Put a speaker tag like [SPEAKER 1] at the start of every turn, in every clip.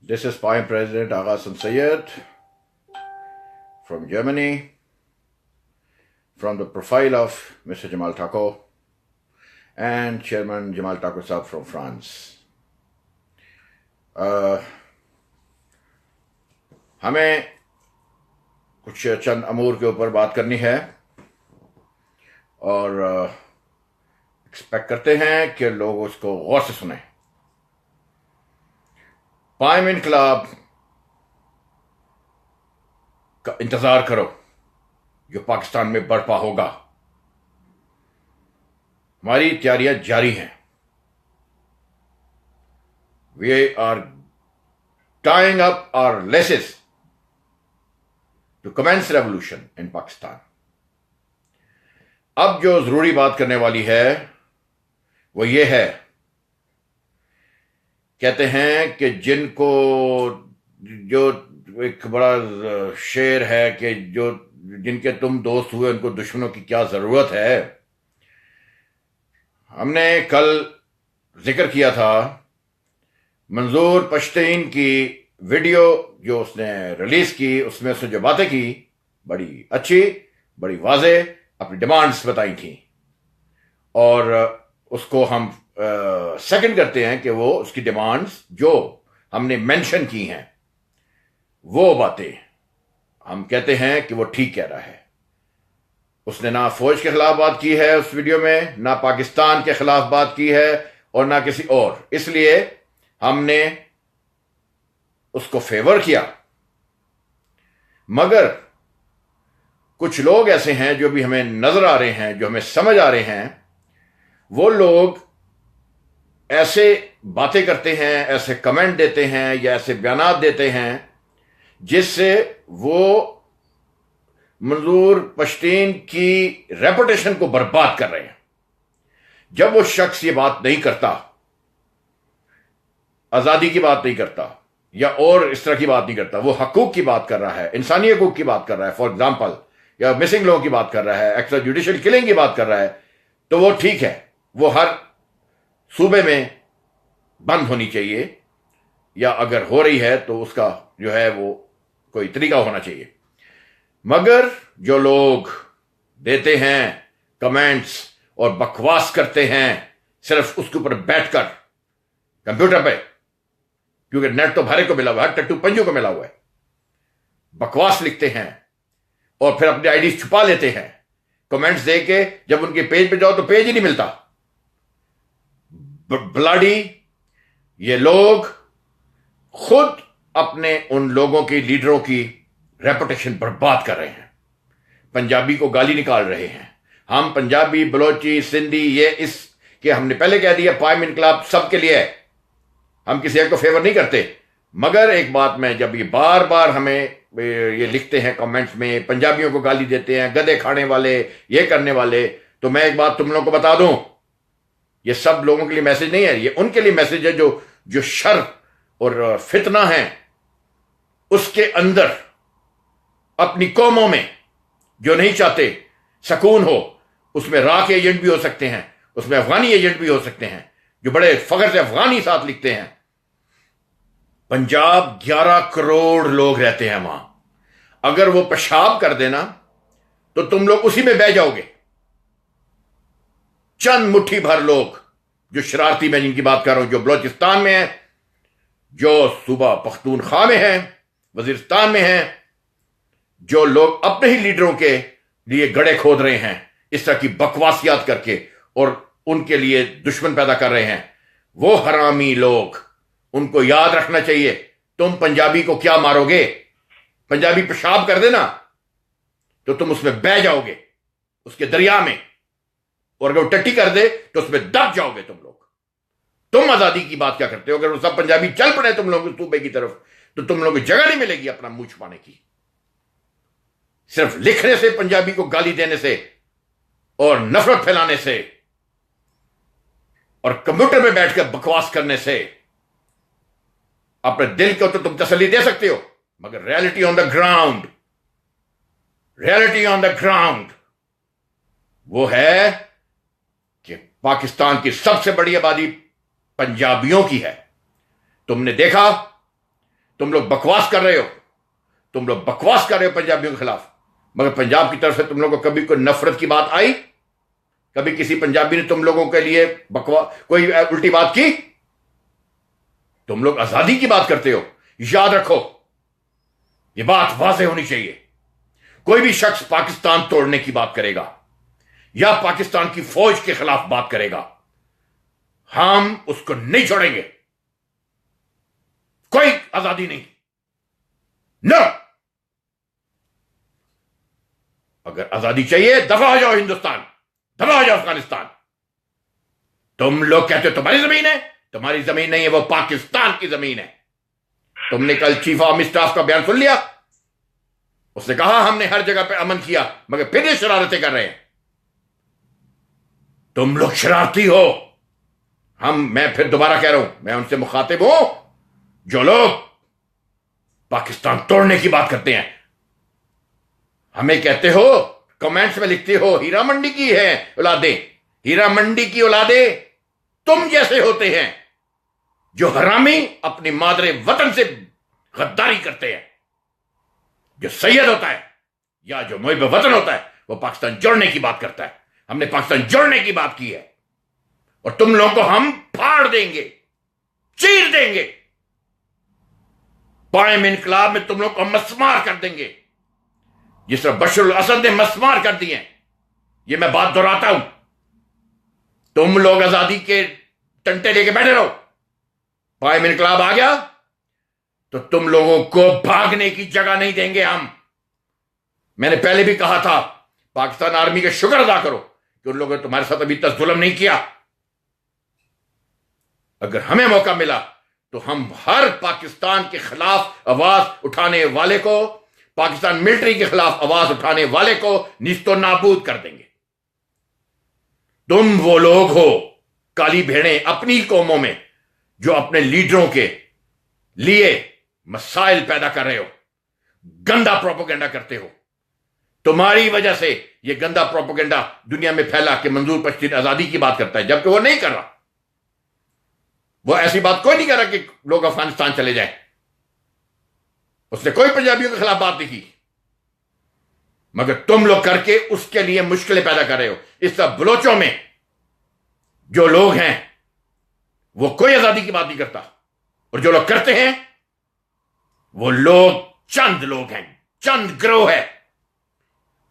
[SPEAKER 1] This is Prime President Agha Hassan Sayyed from Germany, from the profile of Mr. Jamal Thakur and Chairman Jamal Thakur Sahab from France. हमें कुछ चंद अमूर के ऊपर बात करनी है और एक्सपेक्ट करते हैं कि लोग उसको गौर से सुने। पाइम इनकलाब का इंतजार करो जो पाकिस्तान में बर्पा होगा। हमारी तैयारियां जारी हैं। We are tying up our laces to commence revolution in Pakistan. अब जो जरूरी बात करने वाली है वो ये है, कहते हैं कि जिनको जो एक बड़ा शेर है कि जो जिनके तुम दोस्त हुए उनको दुश्मनों की क्या जरूरत है। हमने कल जिक्र किया था मंजूर पश्तीन की वीडियो जो उसने रिलीज की, उसमें उसने जो बातें की बड़ी अच्छी, बड़ी वाजे अपनी डिमांड्स बताई थी और उसको हम सेकंड करते हैं कि वो उसकी डिमांड्स जो हमने मेंशन की हैं वो बातें हम कहते हैं कि वो ठीक कह रहा है। उसने ना फौज के खिलाफ बात की है उस वीडियो में, ना पाकिस्तान के खिलाफ बात की है और ना किसी और, इसलिए हमने उसको फेवर किया। मगर कुछ लोग ऐसे हैं जो भी हमें नजर आ रहे हैं, जो हमें समझ आ रहे हैं, वो लोग ऐसे बातें करते हैं, ऐसे कमेंट देते हैं या ऐसे बयानात देते हैं जिससे वो मंजूर पश्तीन की रेपुटेशन को बर्बाद कर रहे हैं। जब वो शख्स ये बात नहीं करता, आजादी की बात नहीं करता या और इस तरह की बात नहीं करता, वो हकूक की बात कर रहा है, इंसानी हकूक की बात कर रहा है फॉर एग्जाम्पल, या मिसिंग लोगों की बात कर रहा है, एक्स्ट्रा जुडिशियल किलिंग की बात कर रहा है, तो वो ठीक है, वो हर सूबे में बंद होनी चाहिए या अगर हो रही है तो उसका जो है वो कोई तरीका होना चाहिए। मगर जो लोग देते हैं कमेंट्स और बकवास करते हैं सिर्फ उसके ऊपर बैठकर कंप्यूटर पे, क्योंकि नेट तो भरे को मिला हुआ है, टट्टू पंजू को मिला हुआ है, बकवास लिखते हैं और फिर अपनी आईडी छुपा लेते हैं कमेंट्स दे के। जब उनके पेज पे जाओ तो पेज ही नहीं मिलता। ब्लडी ये लोग खुद अपने उन लोगों की लीडरों की रेपुटेशन बर्बाद कर रहे हैं, पंजाबी को गाली निकाल रहे हैं। हम पंजाबी, बलोची, सिंधी, ये इसके हमने पहले कह दिया पाइम इनकलाब सबके लिए है, हम किसी एक को फेवर नहीं करते। मगर एक बात मैं, जब ये बार बार हमें ये लिखते हैं कमेंट्स में, पंजाबियों को गाली देते हैं, गधे खाने वाले, ये करने वाले, तो मैं एक बात तुम लोगों को बता दूं, ये सब लोगों के लिए मैसेज नहीं है, ये उनके लिए मैसेज है जो शर और फितना है उसके अंदर अपनी कौमों में जो नहीं चाहते सुकून हो, उसमें राख एजेंट भी हो सकते हैं, उसमें अफगानी एजेंट भी हो सकते हैं, जो बड़े फख्र से अफगानी साथ लिखते हैं। पंजाब 11 करोड़ लोग रहते हैं वहां, अगर वो पेशाब कर देना तो तुम लोग उसी में बह जाओगे। चंद मुट्ठी भर लोग जो शरारती, मैं जिनकी बात कर रहा हूं, जो बलोचिस्तान में है, जो सूबा पख्तूनख्वा में है, वजीरिस्तान में है, जो लोग अपने ही लीडरों के लिए गड़े खोद रहे हैं इस तरह की बकवासियात करके और उनके लिए दुश्मन पैदा कर रहे हैं, वो हरामी लोग, उनको याद रखना चाहिए। तुम पंजाबी को क्या मारोगे? पंजाबी पेशाब कर देना तो तुम उसमें बह जाओगे, उसके दरिया में, और अगर वो टट्टी कर दे तो उसमें दब जाओगे तुम लोग। तुम आजादी की बात क्या करते हो? अगर वो सब पंजाबी चल पड़े तुम लोग सूबे की तरफ तो तुम लोगों को जगह नहीं मिलेगी अपना मुंह छुपाने की। सिर्फ लिखने से, पंजाबी को गाली देने से और नफरत फैलाने से और कंप्यूटर में बैठकर बकवास करने से अपने दिल को तो तुम तसल्ली दे सकते हो, मगर reality on the ground, reality on the ground वो है कि पाकिस्तान की सबसे बड़ी आबादी पंजाबियों की है। तुमने देखा तुम लोग बकवास कर रहे हो, तुम लोग बकवास कर रहे हो पंजाबियों के खिलाफ। मगर पंजाब की तरफ से तुम लोगों को कभी कोई नफरत की बात आई? कभी किसी पंजाबी ने तुम लोगों के लिए कोई उल्टी बात की? तुम लोग आजादी की बात करते हो। याद रखो, यह बात वाज़ेह होनी चाहिए। कोई भी शख्स पाकिस्तान तोड़ने की बात करेगा या पाकिस्तान की फौज के खिलाफ बात करेगा, हम उसको नहीं छोड़ेंगे। कोई आजादी नहीं, नो। अगर आजादी चाहिए, दफा हो जाओ हिंदुस्तान, दफा हो जाओ अफगानिस्तान। तुम लोग कहते हो तुम्हारी जमीन है, तुम्हारी जमीन नहीं है, वो पाकिस्तान की जमीन है। तुमने कल चीफ आर्मी स्टाफ का बयान सुन लिया, उसने कहा हमने हर जगह पे अमन किया, मगर फिर ये शरारतें कर रहे हैं। तुम लोग शरारती हो। मैं फिर दोबारा कह रहा हूं, मैं उनसे मुखातिब हूं जो लोग पाकिस्तान तोड़ने की बात करते हैं। हमें कहते हो, कमेंट्स में लिखते हो हीरा मंडी की है औलादे। हीरा मंडी की औलादे तुम जैसे होते हैं जो हरामी अपनी मादरे वतन से गद्दारी करते हैं। जो सैयद होता है या जो मुहिब वतन होता है, वो पाकिस्तान जोड़ने की बात करता है। हमने पाकिस्तान जोड़ने की बात की है और तुम लोगों को हम फाड़ देंगे, चीर देंगे। पायम इनकलाब में तुम लोग को मस्मार कर देंगे, जिस तरह बशर अल असद ने मस्मार कर दिए। ये मैं बात दोहराता हूं। तुम लोग आजादी के टंटे लेके बैठे रहो। पायम इनकलाब आ गया तो तुम लोगों को भागने की जगह नहीं देंगे हम। मैंने पहले भी कहा था, पाकिस्तान आर्मी का शुक्र अदा करो कि उन लोगों ने तुम्हारे साथ अभी तक जुल्म नहीं किया। अगर हमें मौका मिला तो हम हर पाकिस्तान के खिलाफ आवाज उठाने वाले को, पाकिस्तान मिलिट्री के खिलाफ आवाज उठाने वाले को निस्तो नाबूद कर देंगे। तुम वो लोग हो, काली भेड़ें अपनी कौमों में, जो अपने लीडरों के लिए मसाइल पैदा कर रहे हो, गंदा प्रोपेगेंडा करते हो। तुम्हारी वजह से यह गंदा प्रोपेगेंडा दुनिया में फैला कि मंजूर पश्तीन आजादी की बात करता है, जबकि वो नहीं कर रहा। वो ऐसी बात कोई नहीं कर रहा कि लोग अफगानिस्तान चले जाएं। उसने कोई पंजाबियों के खिलाफ बात नहीं की, मगर तुम लोग करके उसके लिए मुश्किलें पैदा कर रहे हो। इस तरह बलोचों में जो लोग हैं वो कोई आजादी की बात नहीं करता, और जो लोग करते हैं वो लोग चंद लोग हैं, चंद ग्रोह है,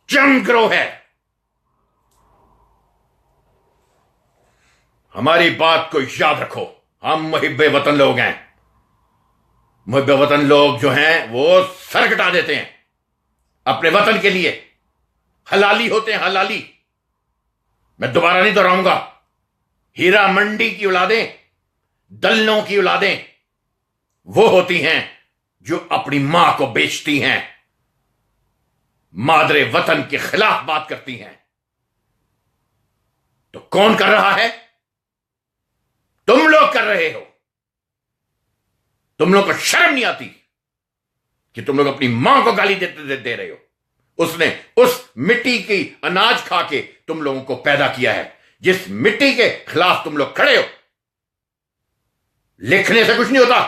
[SPEAKER 1] चंद ग्रोह है। हमारी बात को याद रखो, हम मुहिब्बे वतन लोग हैं। मुहिब्बे वतन लोग जो हैं वो सर कटा देते हैं अपने वतन के लिए, हलाली होते हैं, हलाली। मैं दोबारा नहीं दोहराऊंगा। हीरा मंडी की औलादें, दल्लों की औलादें वो होती हैं जो अपनी मां को बेचती हैं, मादरे वतन के खिलाफ बात करती हैं। तो कौन कर रहा है? तुम लोग कर रहे हो। तुम लोग को शर्म नहीं आती कि तुम लोग अपनी मां को गाली दे रहे हो। उसने उस मिट्टी की अनाज खा के तुम लोगों को पैदा किया है, जिस मिट्टी के खिलाफ तुम लोग खड़े हो। लिखने से कुछ नहीं होता।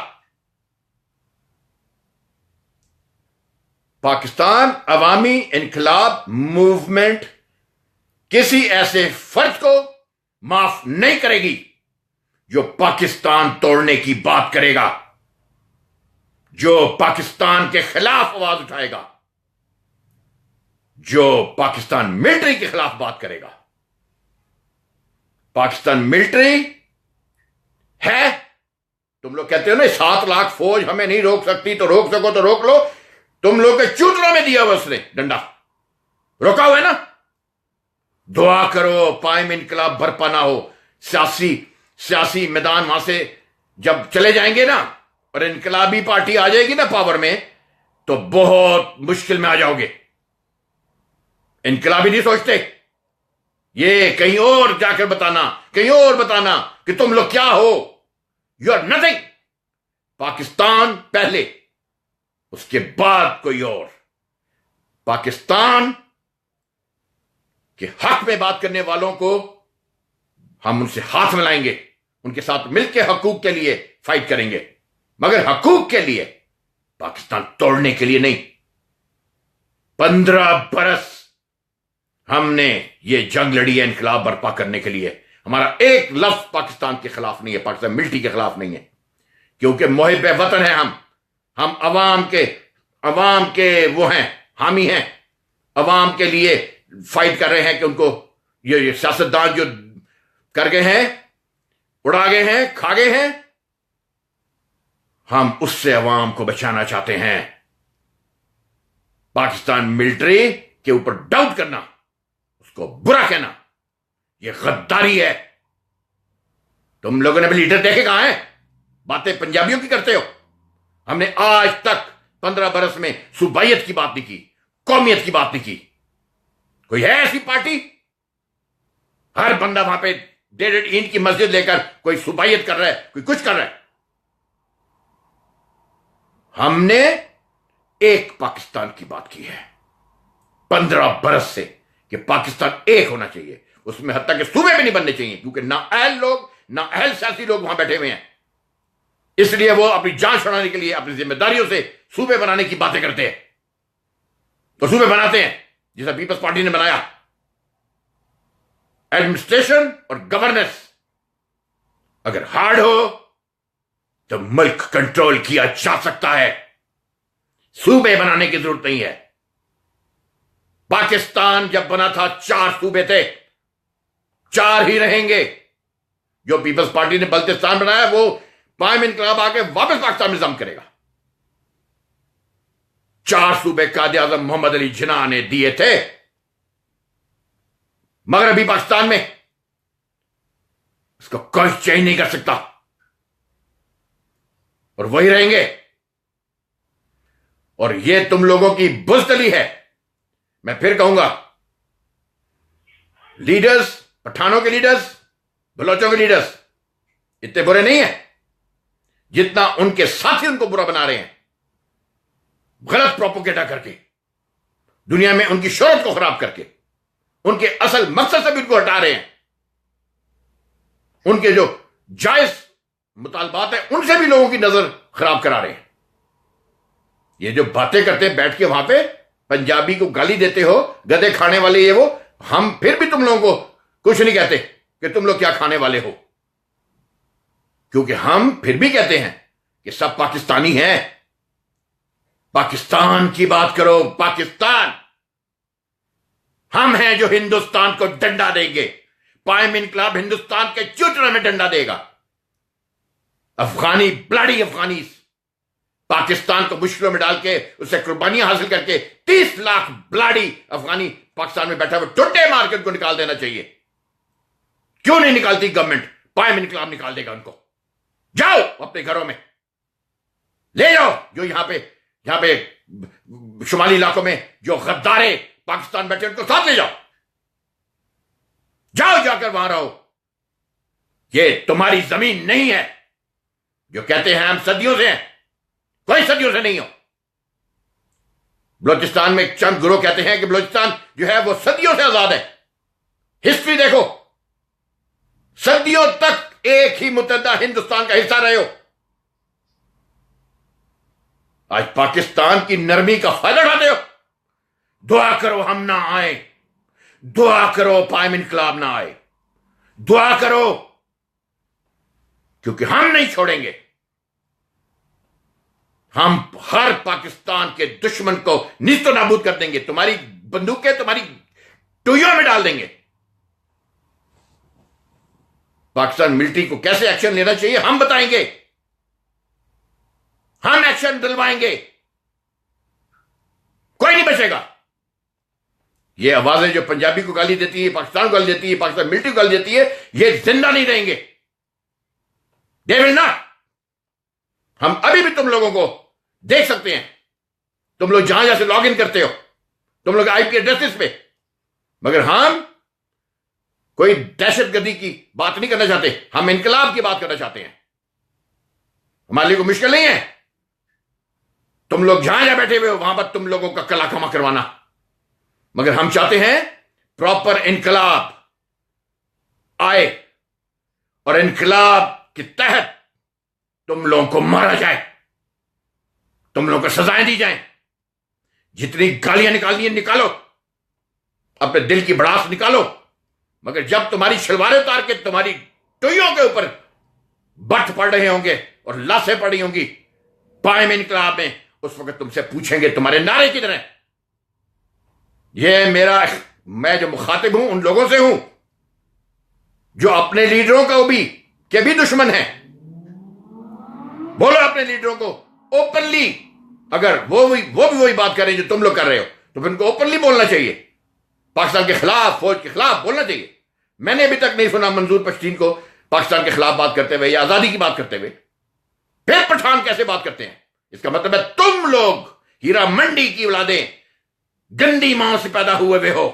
[SPEAKER 1] पाकिस्तान अवामी इनकलाब मूवमेंट किसी ऐसे फर्ज को माफ नहीं करेगी जो पाकिस्तान तोड़ने की बात करेगा, जो पाकिस्तान के खिलाफ आवाज उठाएगा, जो पाकिस्तान मिलिट्री के खिलाफ बात करेगा। पाकिस्तान मिलिट्री है, तुम लोग कहते हो ना 7 लाख फौज हमें नहीं रोक सकती, तो रोक सको तो रोक लो। तुम लोग के चूतरों में दिया हुआ उसने डंडा, रोका हुआ है ना। दुआ करो पायम इनकलाब बरपा ना हो। सियासी मैदान वहां से जब चले जाएंगे ना और इनकलाबी पार्टी आ जाएगी ना पावर में, तो बहुत मुश्किल में आ जाओगे। इनकलाबी नहीं सोचते, ये कहीं और जाकर बताना, कहीं और बताना कि तुम लोग क्या हो। You are nothing. पाकिस्तान पहले, उसके बाद कोई और। पाकिस्तान के हक में बात करने वालों को हम उनसे हाथ मिलाएंगे, उनके साथ मिलकर हकूक के लिए फाइट करेंगे, मगर हकूक के लिए, पाकिस्तान तोड़ने के लिए नहीं। 15 बरस हमने ये जंग लड़ी है इनकलाब बर्पा करने के लिए। हमारा एक लफ्ज पाकिस्तान के खिलाफ नहीं है, पाकिस्तान मिलिट्री के खिलाफ नहीं है, क्योंकि मुहिब वतन है हम अवाम के वो हैं, हामी हैं, अवाम के लिए फाइट कर रहे हैं कि उनको ये सियासतदान जो कर गए हैं, उड़ा गए हैं, खा गए हैं, हम उससे अवाम को बचाना चाहते हैं। पाकिस्तान मिलिट्री के ऊपर डाउट करना, उसको बुरा कहना, यह गद्दारी है। तुम लोगों ने भी लीडर देखे कहां है? बातें पंजाबियों की करते हो। हमने आज तक 15 बरस में सूबाइयत की बात नहीं की, कौमियत की बात नहीं की। कोई है ऐसी पार्टी? हर बंदा वहां पे 1.5 ईंट की मस्जिद लेकर कोई सूबाइयत कर रहा है, कोई कुछ कर रहा है। हमने एक पाकिस्तान की बात की है 15 बरस से कि पाकिस्तान एक होना चाहिए। उसमें हद तक के सूबे भी नहीं बनने चाहिए, क्योंकि ना अहल लोग, ना अहल सियासी लोग वहां बैठे हुए हैं। इसलिए वो अपनी जान छुड़ाने के लिए अपनी जिम्मेदारियों से सूबे बनाने की बातें करते हैं। तो सूबे बनाते हैं जैसा पीपल्स पार्टी ने बनाया। एडमिनिस्ट्रेशन और गवर्नेंस अगर हार्ड हो तो मुल्क कंट्रोल किया जा सकता है, सूबे बनाने की जरूरत नहीं है। पाकिस्तान जब बना था 4 सूबे थे, 4 ही रहेंगे। जो पीपल्स पार्टी ने बल्तिस्तान बनाया वो पाइम इनकलाब आके वापस पाकिस्तान में निजाम करेगा। 4 सूबे कायदे आजम मोहम्मद अली जिन्ना ने दिए थे मगरबी पाकिस्तान में, इसको कोई चेंज नहीं कर सकता और वही रहेंगे। और ये तुम लोगों की बुज़दिली है। मैं फिर कहूंगा, लीडर्स, पठानों के लीडर्स, बलोचों के लीडर्स इतने बुरे नहीं है जितना उनके साथी उनको बुरा बना रहे हैं, गलत प्रोपोगेंडा करके, दुनिया में उनकी शोहरत को खराब करके, उनके असल मकसद से भी उनको हटा रहे हैं। उनके जो जायज मुतालबात है उनसे भी लोगों की नजर खराब करा रहे हैं। ये जो बातें करते हैं बैठ के वहां पे, पंजाबी को गाली देते हो, गधे खाने वाले ये वो, हम फिर भी तुम लोगों को कुछ नहीं कहते कि तुम लोग क्या खाने वाले हो, क्योंकि हम फिर भी कहते हैं कि सब पाकिस्तानी हैं। पाकिस्तान की बात करो, पाकिस्तान हम हैं जो हिंदुस्तान को डंडा देंगे। पाइम इनकलाब हिंदुस्तान के चुटने में डंडा देगा। अफगानी, ब्लडी अफगानी पाकिस्तान को मुश्किलों में डाल के उससे कुर्बानियां हासिल करके 30 लाख ब्लडी अफगानी पाकिस्तान में बैठा हुआ टुट्टे मार के उनको निकाल देना चाहिए। क्यों नहीं निकालती गवर्नमेंट? पाइम इनकलाब निकाल देगा उनको। जाओ अपने घरों में ले जाओ। जो यहां पे शुमाली इलाकों में जो गद्दारे पाकिस्तान बैठे उनको साथ ले जाओ। जाओ जाकर वहां रहो। ये तुम्हारी जमीन नहीं है। जो कहते हैं हम सदियों से हैं, कोई सदियों से नहीं हो। बलोचिस्तान में चंद गुरु कहते हैं कि बलोचिस्तान जो है वो सदियों से आजाद है। हिस्ट्री देखो, सदियों तक एक ही मुत्तहदा हिंदुस्तान का हिस्सा रहे हो। आज पाकिस्तान की नरमी का फायदा उठाते हो। दुआ करो हम ना आए, दुआ करो पाइम इनकलाब ना आए, दुआ करो, क्योंकि हम नहीं छोड़ेंगे। हम हर पाकिस्तान के दुश्मन को निस्तो नाबूद कर देंगे। तुम्हारी बंदूकें तुम्हारी टुइयों में डाल देंगे। पाकिस्तान मिलिट्री को कैसे एक्शन लेना चाहिए हम बताएंगे। हम एक्शन दिलवाएंगे, कोई नहीं बचेगा। ये आवाजें जो पंजाबी को गाली देती है, पाकिस्तान को गाली देती है, पाकिस्तान मिलिट्री को गाली देती है, ये जिंदा नहीं रहेंगे। They will not. हम अभी भी तुम लोगों को देख सकते हैं। तुम लोग जहां जहां से लॉग इन करते हो, तुम लोग आईपी एड्रेसेस पे, मगर हम कोई दहशतगर्दी की बात नहीं करना चाहते। हम इनकलाब की बात करना चाहते हैं। हमारे लिए कोई मुश्किल नहीं है। तुम लोग जहां जहां बैठे हुए हो वहां पर तुम लोगों का कला कमा करवाना, मगर हम चाहते हैं प्रॉपर इनकलाब आए और इनकलाब के तहत तुम लोगों को मारा जाए। तुम लोगों को सजाएं दी जाएं, जितनी गालियां निकालनी है निकालो, अपने दिल की भड़ास निकालो, मगर जब तुम्हारी शलवारें उतार के तुम्हारी टोइयों के ऊपर बट पड़ रहे होंगे और लाशें पड़ी होंगी पाए में इनकलाब में, उस वक्त तुमसे पूछेंगे तुम्हारे नारे किधर हैं। मैं जो मुखातिब हूं उन लोगों से हूं जो अपने लीडरों के भी दुश्मन हैं। बोलो अपने लीडरों को ओपनली, अगर वो भी वही बात करें जो तुम लोग कर रहे हो तो फिर उनको ओपनली बोलना चाहिए, पाकिस्तान के खिलाफ, फौज के खिलाफ बोलना चाहिए। मैंने अभी तक नहीं सुना मंजूर पश्तीन को पाकिस्तान के खिलाफ बात करते हुए या आजादी की बात करते हुए। फिर पठान कैसे बात करते हैं? इसका मतलब है तुम लोग हीरा मंडी की औलादें गंदी मां से पैदा हुए हो।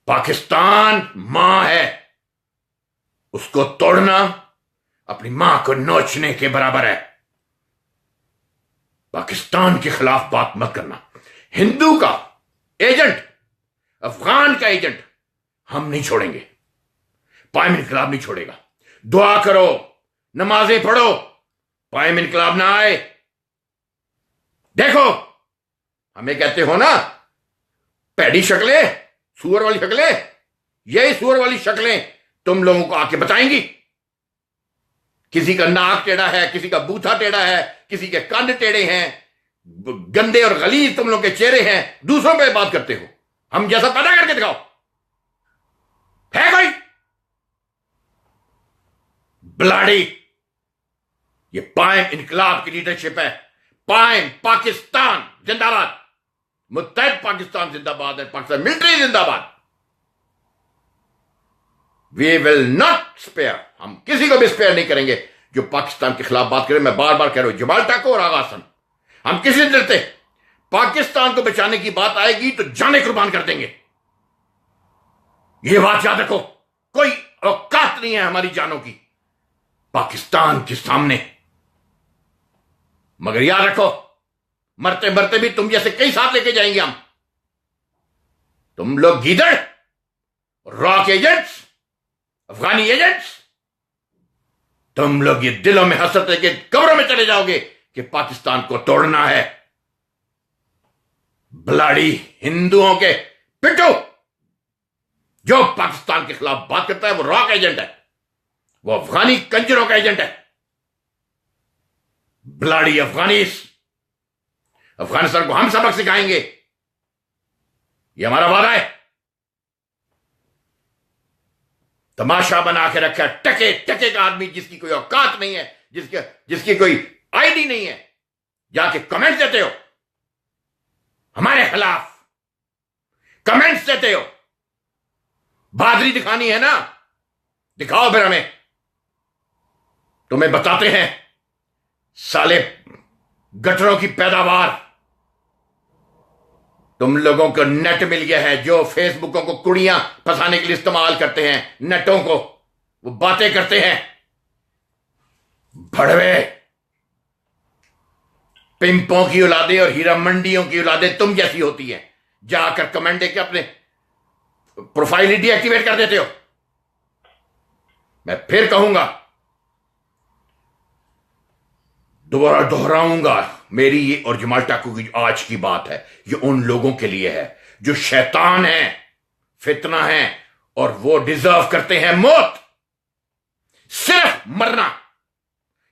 [SPEAKER 1] पाकिस्तान मां है, उसको तोड़ना अपनी मां को नोचने के बराबर है। पाकिस्तान के खिलाफ बात मत करना। हिंदू का एजेंट, अफगान का एजेंट हम नहीं छोड़ेंगे, पाए में इनकलाब नहीं छोड़ेगा। दुआ करो, नमाजें पढ़ो, पाए में इनकलाब ना आए। देखो हमें कहते हो ना पैडी शक्लें, सुअर वाली शक्लें, यही सुअर वाली शक्लें तुम लोगों को आके बताएंगी। किसी का नाक टेढ़ा है, किसी का बूथा टेढ़ा है, किसी के कान टेढ़े हैं, गंदे और गलीज तुम लोग के चेहरे हैं, दूसरों पे बात करते हो। हम जैसा पैदा करके दिखाओ है कोई ब्लाडी। ये पाइम इनकलाब की लीडरशिप है। पाइम पाकिस्तान जिंदाबाद, मुत्तहिद पाकिस्तान जिंदाबाद है, पाकिस्तान मिलिट्री जिंदाबाद। वी विल नॉट स्पेयर, हम किसी को भी स्पेयर नहीं करेंगे जो पाकिस्तान के खिलाफ बात करे। मैं बार बार कह रहा हूं, जमाल टाको और आगा हसन, हम किसी नहीं डरते। पाकिस्तान को बचाने की बात आएगी तो जाने कुर्बान कर देंगे। यह बात याद रखो, कोई औकात नहीं है हमारी जानों की पाकिस्तान के सामने। मगर याद रखो, मरते मरते भी तुम जैसे कई साथ लेके जाएंगे हम। तुम लोग गीदड़, रॉक एजेंट्स, अफगानी एजेंट्स, तुम लोग ये दिलों में हसरत लेके कब्रों में चले जाओगे कि पाकिस्तान को तोड़ना है। ब्लाडी हिंदुओं के पिट्ठू, जो पाकिस्तान के खिलाफ बात करता है वो रॉक एजेंट है, वो अफगानी कंजरों का एजेंट है। ब्लाडी अफगानिस्तान को हम सबक सिखाएंगे, ये हमारा वादा है। तमाशा बना के रखा टके टके का आदमी, जिसकी कोई औकात नहीं है, जिसकी कोई आईडी नहीं है, जाके कमेंट देते हो हमारे खिलाफ, कमेंट्स देते हो। बहादुरी दिखानी है ना, दिखाओ फिर हमें। तुम्हें बताते हैं साले गटरों की पैदावार। तुम लोगों को नेट मिल गया है, जो फेसबुकों को कुड़ियां फंसाने के लिए इस्तेमाल करते हैं, नेटों को, वो बातें करते हैं। भड़वे पिंपों की औलादे और हीरा मंडियों की औलादे तुम जैसी होती हैं, जाकर कमेंट देकर अपने प्रोफाइल डीएक्टिवेट कर देते हो। मैं फिर कहूंगा, दोबारा दोहराऊंगा, मेरी ये और जमाल टाकू की आज की बात है, ये उन लोगों के लिए है जो शैतान है, फितना है, और वो डिजर्व करते हैं मौत, सिर्फ मरना,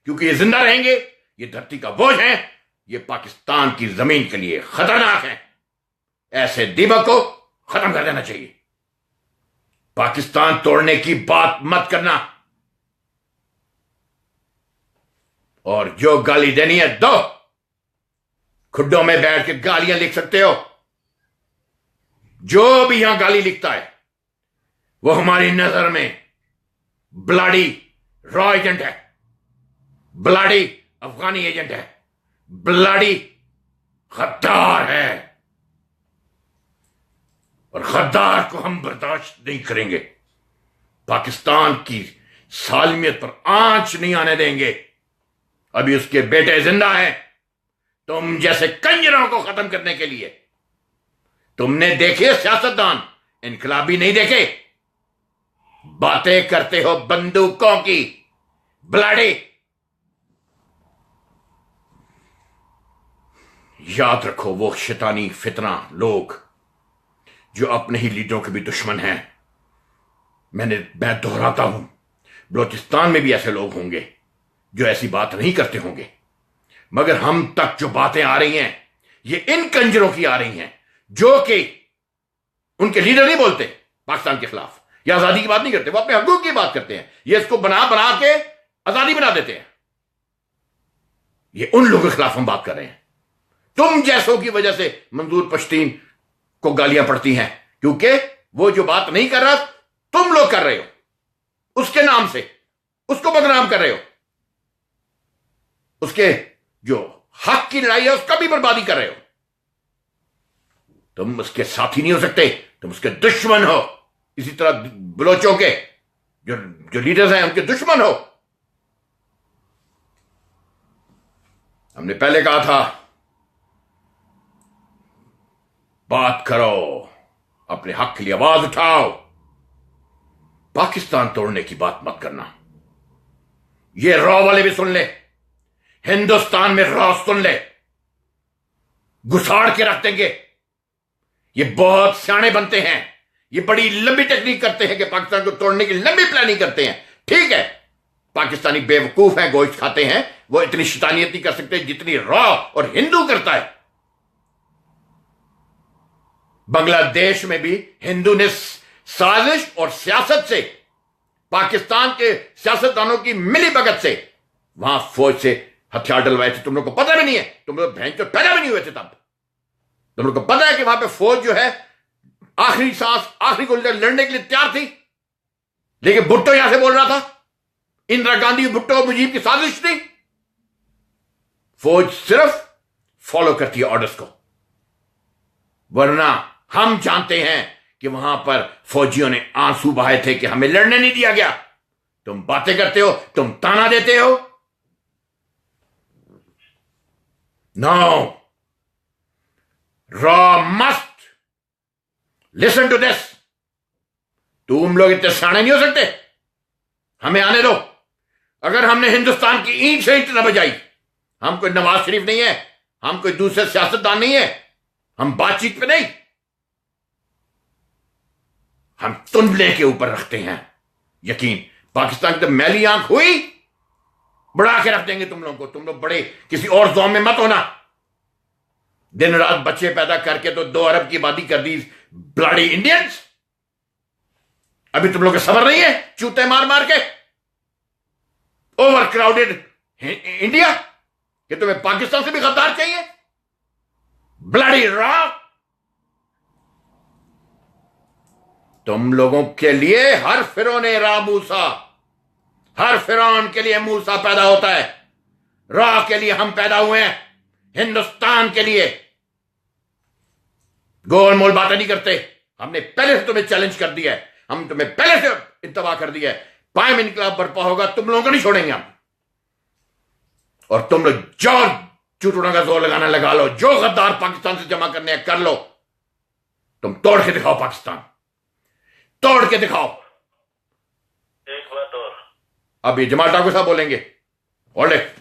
[SPEAKER 1] क्योंकि ये जिंदा रहेंगे, ये धरती का बोझ है, ये पाकिस्तान की जमीन के लिए खतरनाक है। ऐसे दीमक को खत्म कर देना चाहिए। पाकिस्तान तोड़ने की बात मत करना, और जो गाली देनी है दो, खुड्डों में बैठ के गालियां लिख सकते हो। जो भी यहां गाली लिखता है वो हमारी नजर में ब्लाडी रॉ एजेंट है, ब्लाडी अफगानी एजेंट है, ब्लाडी गद्दार है, और गद्दार को हम बर्दाश्त नहीं करेंगे। पाकिस्तान की सालमियत पर आंच नहीं आने देंगे। अभी उसके बेटे जिंदा हैं, तुम जैसे कंजरों को खत्म करने के लिए। तुमने देखे सियासतदान, इनकलाबी नहीं देखे, बातें करते हो बंदूकों की। ब्लाडी याद रखो, वो शैतानी फितना लोग जो अपने ही लीडरों के भी दुश्मन हैं, मैं दोहराता हूं, बलोचिस्तान में भी ऐसे लोग होंगे जो ऐसी बात नहीं करते होंगे, मगर हम तक जो बातें आ रही हैं ये इन कंजरों की आ रही हैं जो कि उनके लीडर नहीं बोलते पाकिस्तान के खिलाफ या आजादी की बात नहीं करते, वो अपने हकूक की बात करते हैं। ये इसको बना बना के आजादी बना देते हैं। ये उन लोगों के खिलाफ हम बात कर रहे हैं। तुम जैसों की वजह से मंजूर पश्तीन को गालियां पड़ती हैं, क्योंकि वो जो बात नहीं कर रहा तुम लोग कर रहे हो, उसके नाम से उसको बदनाम कर रहे हो, उसके जो हक की लड़ाई है उसका भी बर्बादी कर रहे हो। तुम उसके साथी नहीं हो सकते, तुम उसके दुश्मन हो। इसी तरह बलोचों के जो लीडर्स हैं उनके दुश्मन हो। हमने पहले कहा था बात करो, अपने हक के लिए आवाज उठाओ, पाकिस्तान तोड़ने की बात मत करना। ये रॉ वाले भी सुन ले, हिंदुस्तान में रॉ सुन ले, घुसाड़ के रख देंगे। ये बहुत सियाने बनते हैं, ये बड़ी लंबी टेक्निक करते हैं कि पाकिस्तान को तोड़ने की लंबी प्लानिंग करते हैं। ठीक है, पाकिस्तानी बेवकूफ हैं, गोश्त खाते हैं, वो इतनी शैतानियत नहीं कर सकते जितनी रॉ और हिंदू करता है। बांग्लादेश में भी हिंदू ने साजिश और सियासत से, पाकिस्तान के सियासतदानों की मिली भगत से वहां फौज से हथियार डलवाए थे। तुम लोग को पता भी नहीं है, तुम लोग बहन को पैदा भी नहीं हुए थे तब। तुम लोग को पता है कि वहां पे फौज जो है आखिरी सांस, आखिरी गोली तक लड़ने के लिए तैयार थी, लेकिन भुट्टो यहां से बोल रहा था इंदिरा गांधी, भुट्टो, मुजीब की साजिश थी। फौज सिर्फ फॉलो करती है ऑर्डर्स को, वरना हम जानते हैं कि वहां पर फौजियों ने आंसू बहाए थे कि हमें लड़ने नहीं दिया गया। तुम बातें करते हो, तुम ताना देते हो। नो, रॉ मस्ट लिसन टू दिस। तुम लोग इतने सियाने नहीं हो सकते, हमें आने दो। अगर हमने हिंदुस्तान की ईंट से ईंट न बजाई, हम कोई नवाज शरीफ नहीं है, हम कोई दूसरे सियासतदान नहीं है, हम बातचीत पे नहीं, हम तुंडले के ऊपर रखते हैं यकीन। पाकिस्तान की तो मैली आंख हुई, बढ़ा के रख देंगे तुम लोगों को। तुम लोग बड़े किसी और जोन में मत होना। दिन रात बच्चे पैदा करके तो 2 अरब की आबादी कर दी ब्लडी इंडियंस। अभी तुम लोग को सबर नहीं है चूते मार मार के ओवर क्राउडेड इंडिया कि तुम्हें पाकिस्तान से भी गद्दार चाहिए। ब्लडी रॉ, तुम लोगों के लिए हर फिरौन रा मूसा, हर फिरौन के लिए मूसा पैदा होता है। रॉ के लिए हम पैदा हुए हैं, हिंदुस्तान के लिए। गोल मोल बातें नहीं करते। हमने पहले से तुम्हें चैलेंज कर दिया है, हम तुम्हें पहले से इंतबा कर दिया है। पायम इनकलाब बर्पा होगा, तुम लोगों को नहीं छोड़ेंगे हम। और तुम लोग जो चुटुड़ा का जोर लगाना लगा लो, जो गद्दार पाकिस्तान से जमा करने हैं कर लो। तुम तोड़ के दिखाओ पाकिस्तान, तोड़ के दिखाओ।
[SPEAKER 2] एक बात और,
[SPEAKER 1] अब ये जमाल ठाकुर साहब बोलेंगे। और
[SPEAKER 2] एक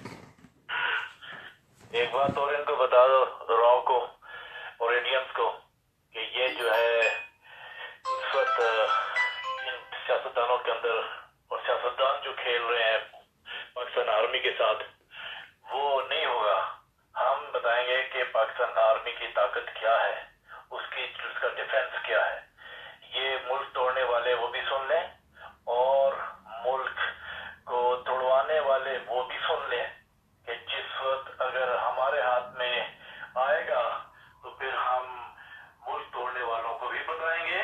[SPEAKER 2] बात और इनको बता दो, रॉ को और इंडियंस को, कि ये जो है इस वक्त इन सियासतदानों के अंदर और सियासतदान जो खेल रहे हैं पाकिस्तान आर्मी के साथ, वो नहीं होगा। हम बताएंगे कि पाकिस्तान आर्मी की ताकत क्या है, उसका डिफेंस क्या है। ये मुल्क तोड़ने वाले वो भी सुन लें और मुल्क को तोड़वाने वाले वो भी सुन लें कि जिस वक्त अगर हमारे हाथ में आएगा तो फिर हम मुल्क तोड़ने वालों को भी बताएंगे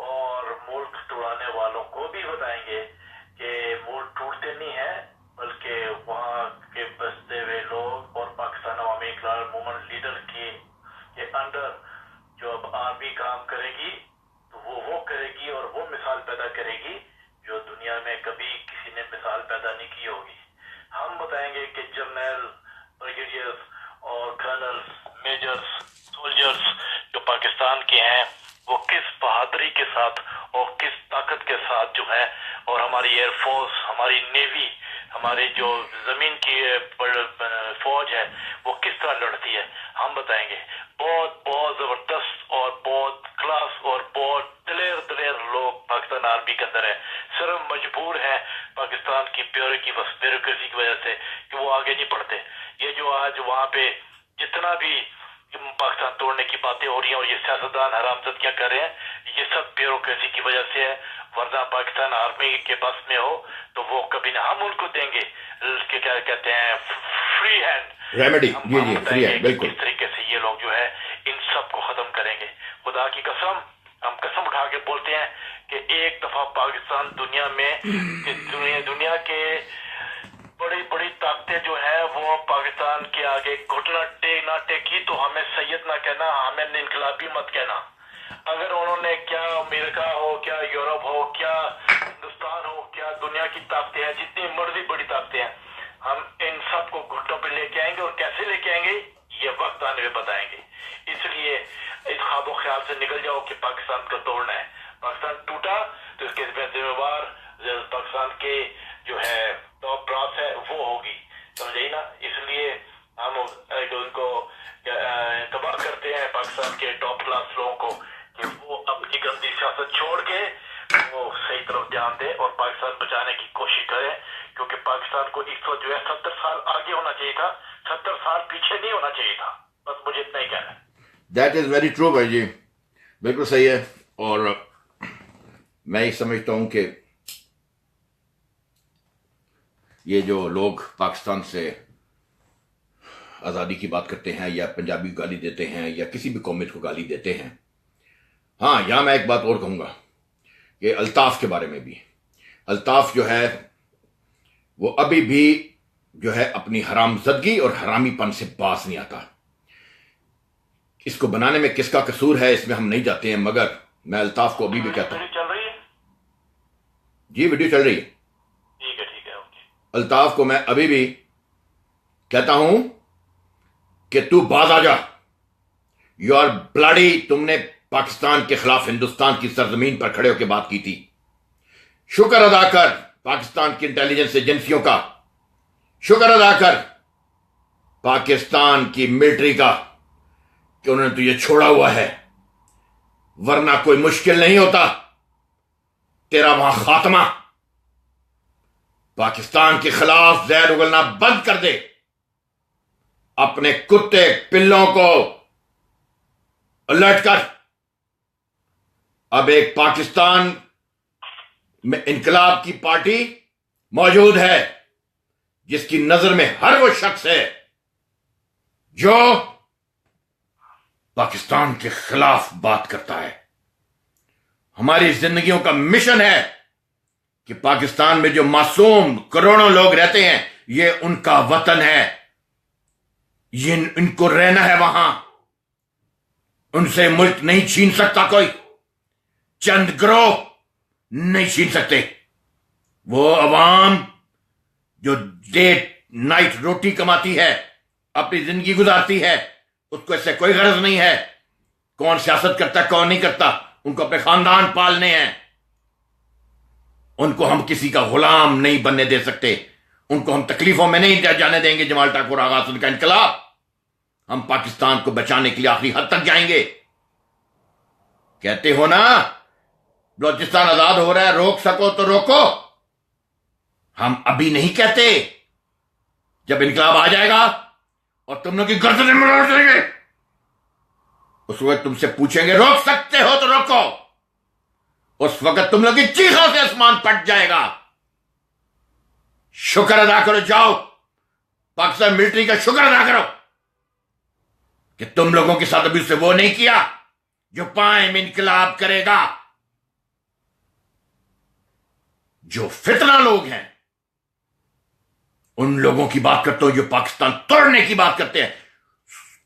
[SPEAKER 2] और मुल्क तोड़ाने वालों को भी बताएंगे कि मुल्क टूटते नहीं है, बल्कि वहाँ के बसते हुए लोग और पाकिस्तान अवामी इन्कलाब मूवमेंट लीडर के अंडर जो अब आर्मी काम करेगी तो वो करेगी और वो मिसाल पैदा करेगी जो दुनिया में कभी किसी ने मिसाल पैदा नहीं की होगी। हम बताएंगे कि जनरल, ब्रिगेडियर्स और कर्नल्स, मेजर्स, सोल्जर्स जो पाकिस्तान के हैं वो किस बहादुरी के साथ और किस ताकत के साथ जो है, और हमारी एयरफोर्स, हमारी नेवी हमारी जो जमीन की फौज है वो किस तरह लड़ती है हम बताएंगे। बहुत बहुत जबरदस्त और बहुत क्लास और बहुत दिलेर दिलेर लोग पाकिस्तान आर्मी के अंदर है, सिर्फ मजबूर है पाकिस्तान की ब्यूरोक्रेसी की वजह से कि वो आगे नहीं बढ़ते। ये जो आज वहां पे जितना भी पाकिस्तान तोड़ने की बातें हो रही हैं और ये सियासतदान हरामजादियां कर रहे हैं, ये सब ब्यूरोक्रेसी की वजह से है। वरना पाकिस्तान आर्मी के बस में हो तो वो कभी ना, हम उनको देंगे क्या कहते हैं फ्री हैंड
[SPEAKER 1] रेमेडी। जी
[SPEAKER 2] हम
[SPEAKER 1] जी, फ्री है, बिल्कुल।
[SPEAKER 2] किस तरीके से ये लोग जो है इन सब को खत्म करेंगे। खुदा की कसम, हम कसम उठा के बोलते हैं कि एक दफा पाकिस्तान दुनिया में दुनिया के बड़ी बड़ी ताकतें जो है वो पाकिस्तान के आगे घुटना ना टेकी तो हमें सैयद ना कहना, हमें इनकलाबी मत कहना। अगर उन्होंने क्या अमेरिका हो, क्या यूरोप हो, क्या हिंदुस्तान हो, क्या दुनिया की ताकतें हैं, जितनी मर्जी बड़ी ताकतें हैं, हम इन सब को घुटनों पे लेके आएंगे और कैसे लेके आएंगे ये वक्त आने में बताएंगे। इसलिए इस ख्वाबो ख्याल से निकल जाओ कि पाकिस्तान को तोड़ना है। पाकिस्तान टूटा तो इसके जिम्मेवार पाकिस्तान के जो है टॉप ब्रास है वो होगी, समझे ना। इसलिए हम उनको तबाह करते हैं पाकिस्तान के टॉप क्लास लोगों को कि वो अपनी गंदी सियासत छोड़ के वो सही तरफ ध्यान दे और पाकिस्तान बचाने की कोशिश करें। क्योंकि पाकिस्तान को इस वक्त जो है 70 साल आगे होना चाहिए था, 70 साल पीछे नहीं होना चाहिए था। बस मुझे इतना ही कहना है।
[SPEAKER 1] दैट इज वेरी ट्रू भाई जी, बिल्कुल सही है। और मैं ये समझता हूं कि ये जो लोग पाकिस्तान से आज़ादी की बात करते हैं या पंजाबी को गाली देते हैं या किसी भी कौमियत को गाली देते हैं, हाँ, यहां मैं एक बात और कहूंगा कि अल्ताफ के बारे में भी। अल्ताफ जो है वो अभी भी जो है अपनी हरामजदगी और हरामीपन से बाज नहीं आता। इसको बनाने में किसका कसूर है इसमें हम नहीं जाते हैं, मगर मैं अल्ताफ को अभी भी कहता हूं।
[SPEAKER 2] चल रही है
[SPEAKER 1] जी, वीडियो चल रही है।
[SPEAKER 2] ठीक है ओके।
[SPEAKER 1] अल्ताफ को मैं अभी भी कहता हूं कि तू बाज आ जा। You are bloody. तुमने पाकिस्तान के खिलाफ हिंदुस्तान की सरजमीन पर खड़े होकर बात की थी। शुक्र अदा कर पाकिस्तान की इंटेलिजेंस एजेंसियों का, शुक्र अदा कर पाकिस्तान की मिलिट्री का कि उन्होंने तुझे छोड़ा हुआ है, वरना कोई मुश्किल नहीं होता तेरा वहां खात्मा। पाकिस्तान के खिलाफ जहर उगलना बंद कर दे। अपने कुत्ते पिल्लों को अलर्ट कर। अब एक पाकिस्तान में इनकलाब की पार्टी मौजूद है जिसकी नजर में हर वो शख्स है जो पाकिस्तान के खिलाफ बात करता है। हमारी जिंदगियों का मिशन है कि पाकिस्तान में जो मासूम करोड़ों लोग रहते हैं, ये उनका वतन है, ये इनको रहना है वहां। उनसे मुल्क नहीं छीन सकता कोई, चंद ग्रोह नहीं छीन सकते। वो अवाम जो डे नाइट रोटी कमाती है, अपनी जिंदगी गुजारती है, उसको इससे कोई गरज नहीं है कौन सियासत करता कौन नहीं करता। उनको अपने खानदान पालने हैं। उनको हम किसी का गुलाम नहीं बनने दे सकते। उनको हम तकलीफों में नहीं जाने देंगे। जमाल ठाकुर आगा का इनकलाब, हम पाकिस्तान को बचाने के लिए आखिरी हद तक जाएंगे। कहते हो ना बलोचिस्तान आजाद हो रहा है, रोक सको तो रोको। हम अभी नहीं कहते, जब इनकलाब आ जाएगा और तुम लोग की गर्दनें मरोड़ देंगे, उस वक्त तुमसे पूछेंगे रोक सकते हो तो रोको। उस वक्त तुम लोग की चीखों से आसमान फट जाएगा। शुक्र अदा करो, जाओ पाकिस्तान मिलिट्री का शुक्र अदा करो कि तुम लोगों के साथ अभी उससे वो नहीं किया जो पाए में इनकलाब करेगा। जो फितना लोग हैं उन लोगों की बात करते हो जो पाकिस्तान तोड़ने की बात करते हैं।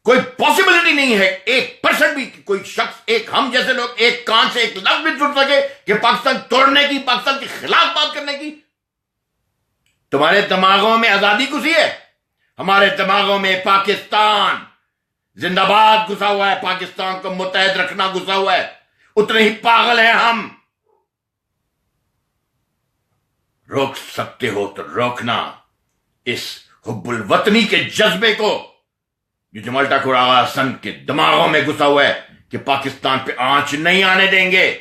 [SPEAKER 1] कोई पॉसिबिलिटी नहीं है 1% भी कोई शख्स, एक हम जैसे लोग एक कान से एक लफ्ज भी सुन सके कि पाकिस्तान तोड़ने की, पाकिस्तान के खिलाफ बात करने की। तुम्हारे दिमागों में आजादी घुसी है, हमारे दिमागों में पाकिस्तान जिंदाबाद घुसा हुआ है, पाकिस्तान को मुत्तहद रखना घुसा हुआ है। उतने ही पागल हैं हम। रोक सकते हो तो रोकना इस हुब्बुल वतनी के जज्बे को जो जमाल ठाकुर आगा हसन के दिमागों में घुसा हुआ है कि पाकिस्तान पे आंच नहीं आने देंगे।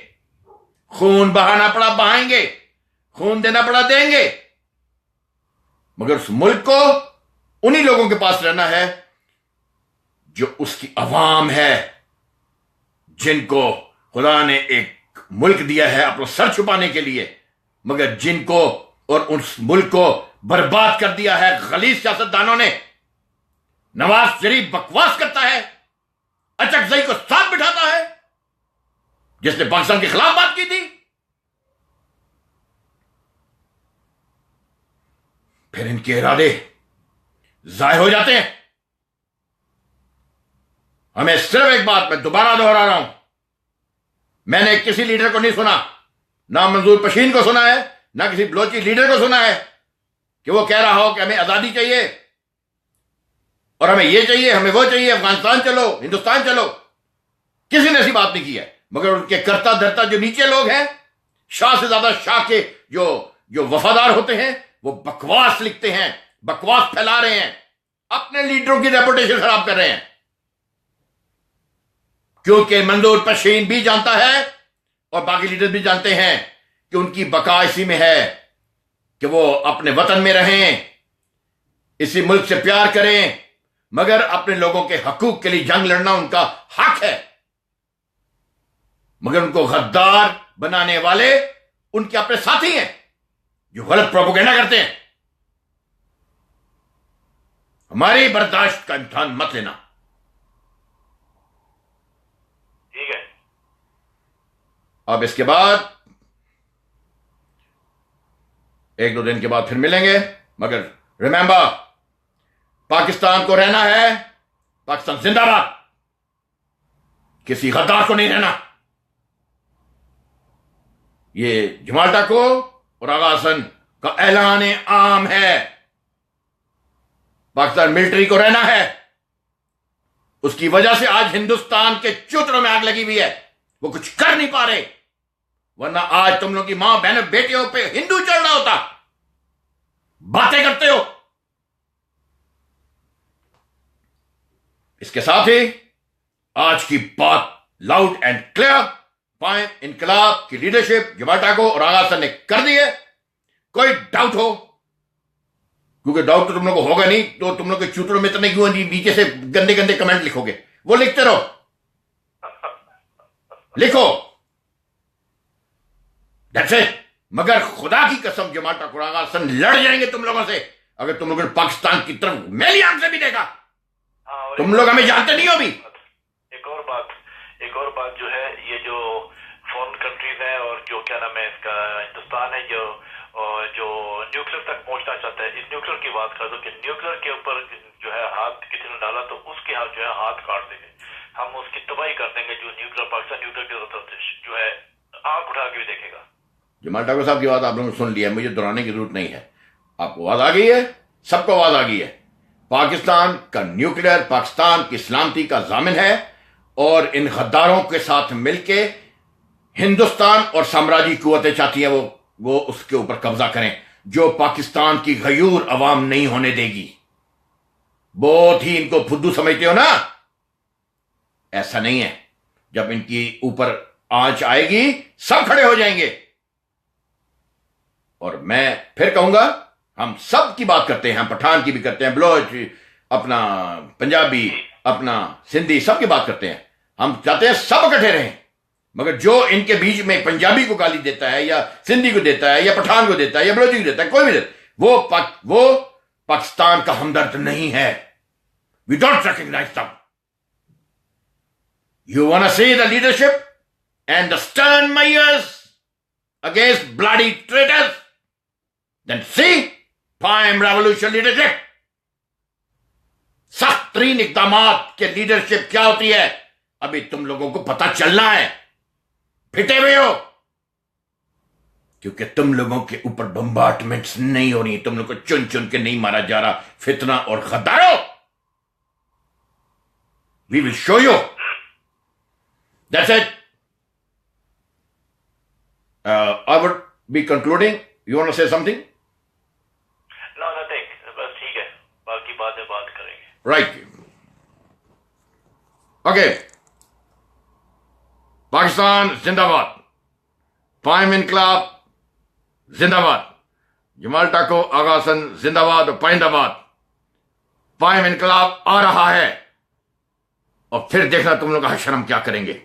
[SPEAKER 1] खून बहाना पड़ा बहाएंगे, खून देना पड़ा देंगे, मगर उस मुल्क को उन्हीं लोगों के पास रहना है जो उसकी अवाम है, जिनको खुदा ने एक मुल्क दिया है अपना सर छुपाने के लिए, मगर जिनको और उस मुल्क को बर्बाद कर दिया है गलीज सियासतदानों ने। नवाज शरीफ बकवास करता है, अचकजई को साथ बिठाता है, जिसने पाकिस्तान के खिलाफ बात की थी। फिर इनके इरादे जाहिर हो जाते हैं। हमें सिर्फ एक बात मैं दोबारा दोहरा रहा हूं, मैंने किसी लीडर को नहीं सुना, ना मंजूर पशीन को सुना है, ना किसी बलोची लीडर को सुना है कि वो कह रहा हो कि हमें आजादी चाहिए और हमें ये चाहिए, हमें वो चाहिए, अफगानिस्तान चलो, हिंदुस्तान चलो। किसी ने ऐसी बात नहीं की है, मगर उनके करता धरता जो नीचे लोग हैं, शाह से ज्यादा शाह के जो जो वफादार होते हैं, वो बकवास लिखते हैं, बकवास फैला रहे हैं, अपने लीडरों की रेपुटेशन खराब कर रहे हैं। क्योंकि मंजूर पशीन भी जानता है और बाकी लीडर भी जानते हैं कि उनकी बका इसी में है कि वो अपने वतन में रहें, इसी मुल्क से प्यार करें, मगर अपने लोगों के हकूक के लिए जंग लड़ना उनका हक है। मगर उनको गद्दार बनाने वाले उनके अपने साथी हैं जो गलत प्रोपेगेंडा करते हैं। हमारी बर्दाश्त का इम्तिहान मत लेना।
[SPEAKER 2] ठीक है,
[SPEAKER 1] अब इसके बाद एक दो दिन के बाद फिर मिलेंगे, मगर रिमेंबर, पाकिस्तान को रहना है, पाकिस्तान जिंदाबाद, किसी गद्दार को नहीं रहना। ये जमाल ठाकुर और आगा हसन का ऐलान आम है। पाकिस्तान मिलिट्री को रहना है, उसकी वजह से आज हिंदुस्तान के चूतरों में आग लगी हुई है, वो कुछ कर नहीं पा रहे, वरना आज तुम लोग की मां बहनों बेटियों पे हिंदू चढ़ना होता। बातें करते हो। इसके साथ ही आज की बात लाउड एंड क्लियर, पाए इनकलाब की लीडरशिप जमाल ठाकुर और आगा हसन ने कर दी है। कोई डाउट हो, क्योंकि डाउट तो तुम लोग को होगा नहीं, तो तुम लोग के चूतरों में इतने क्यों नीचे से गंदे गंदे कमेंट लिखोगे? वो लिखते रहो, लिखो, दैट्स इट। मगर खुदा की कसम जमाल ठाकुर आगा हसन लड़ जाएंगे तुम लोगों से अगर तुम लोगों ने पाकिस्तान की तरफ मेरी आंख से भी देखा। तुम लोग हमें जानते नहीं हो भी।
[SPEAKER 2] एक और बात जो है, ये जो फॉरेन कंट्रीज है और जो क्या नाम है इसका हिंदुस्तान है जो न्यूक्लियर तक पहुंचना चाहता है, इस न्यूक्लियर की बात कर दो कि न्यूक्लियर के ऊपर जो है हाथ किसी ने डाला तो उसके हाथ जो है हाथ काट देंगे, हम उसकी तबाही कर देंगे। जो न्यूक्लियर पाकिस्तान न्यूक्लियर की तरफ जो है आंख उठा के भी देखेगा।
[SPEAKER 1] जमाल ठाकुर साहब की बात आप लोगों ने सुन लिया है, मुझे दोहराने की जरूरत नहीं है। आपको आवाज आ गई है, सबको आवाज आ गई है। पाकिस्तान का न्यूक्लियर पाकिस्तान की सलामती का जामिन है और इन गद्दारों के साथ मिलके हिंदुस्तान और साम्राज्य कुव्वतें चाहती हैं वो उसके ऊपर कब्जा करें, जो पाकिस्तान की गयूर अवाम नहीं होने देगी। बहुत ही इनको फुद्दू समझते हो ना, ऐसा नहीं है। जब इनकी ऊपर आंच आएगी सब खड़े हो जाएंगे। और मैं फिर कहूंगा, हम सब की बात करते हैं, हम पठान की भी करते हैं, बलोच, अपना पंजाबी, अपना सिंधी, सबकी बात करते हैं। हम चाहते हैं सब इकट्ठे रहें, मगर जो इनके बीच में पंजाबी को गाली देता है या सिंधी को देता है या पठान को देता है या बलोची को देता है, कोई भी देता, वो पाकिस्तान का हमदर्द नहीं है। We don't recognise them. You want to see the leadership and the stern measures against bloody traitors, then see prime revolution leadership। सख्त तरीन इकदामात के लीडरशिप क्या होती है अभी तुम लोगों को पता चलना है। फिटे हुए हो क्योंकि तुम लोगों के ऊपर बम्बार्टमेंट्स नहीं हो रही, तुम लोग को चुन चुन के नहीं मारा जा रहा फितना और गद्दारों। We will show you, that's it. I would be concluding you want to say something?
[SPEAKER 2] No nothing, बस ठीक है, बाकी बाद में बात करेंगे।
[SPEAKER 1] Right, okay. पाकिस्तान जिंदाबाद, पाइम इनकलाब जिंदाबाद, जमाल टाको आगा हसन जिंदाबाद और पाइंदाबाद। पाइम इनकलाब आ रहा है और फिर देखना तुम लोग का शर्म क्या करेंगे।